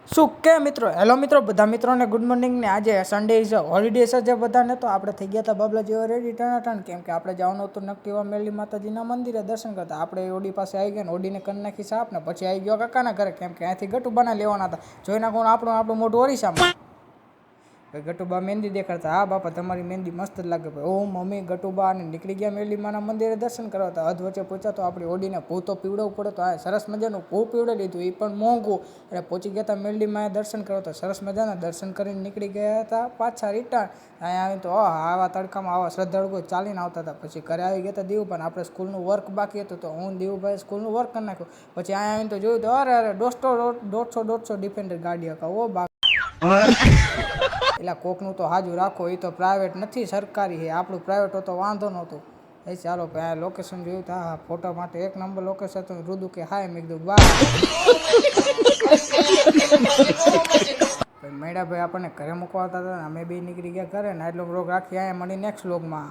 શું કે મિત્રો હેલો મિત્રો બધા મિત્રોને ગુડ મોર્નિંગ ને આજે સન્ડે ઇઝ હોલિડેસ છે બધાને તો આપણે થઈ ગયા હતા બાબલા જેવા રેડી ટનાટન કેમ કે આપણે જવાનું હતું નક્કી મેલી માતાજીના મંદિરે દર્શન કરતા આપણે ઓડી પાસે આવી ગયા ને ઓડીને કરી નાખી સાપ ને પછી આવી ગયો કાકાના ઘરે કેમ કે અહીંથી ગટુબાના લેવાના હતા જોઈ નાખો આપણું મોઢું ઓરિસામાં ગટુબા મહેંદી દેખાડતા હા બાપા તમારી મહેંદી મસ્ત જ લાગે ભાઈ ઓ મમ્મી ગટુબા અને નીકળી ગયા મેલીમાના મંદિરે દર્શન કરવા હતા અધ વચ્ચે પહોંચ્યા તો આપણી ઓડીને ભૂ તો પીવડવું પડે તો આ સરસ મજાનું ભૂ પીવડે લીધું એ પણ મોંઘું એટલે પહોંચી ગયા હતા મેલીમાં દર્શન કરવા તો સરસ મજાના દર્શન કરીને નીકળી ગયા હતા પાછા રિટર્ન અહીંયા આવીને તો આવા તડકામાં આવા શ્રદ્ધાળુઓ ચાલીને આવતા હતા પછી ઘરે આવી ગયા હતા દીવુભાઈ આપણે સ્કૂલનું વર્ક બાકી હતું તો હું દીવુભાઈ સ્કૂલનું વર્ક કરી નાખ્યું પછી અહીંયા આવીને તો જોયું તો અરે દોઢસો ડિફેન્ડર ગાડી હતા ઓ બા એટલે કોકનું તો હાજુ રાખો એ તો પ્રાઇવેટ નથી સરકારી છે આપણું પ્રાઇવેટ હતો વાંધો નહોતું એ ચાલો ભાઈ લોકેશન જોયું તો હા ફોટા માટે એક નંબર લોકેશન હતું રુદુ કે હાય મેં કીધું બા મેળાભાઈ આપણને ઘરે મૂકવા હતા અમે બે નીકળી ગયા ઘરે ને એટલો બ્લોગ રાખી અહીંયા મળી નેક્સ્ટ બ્લોગમાં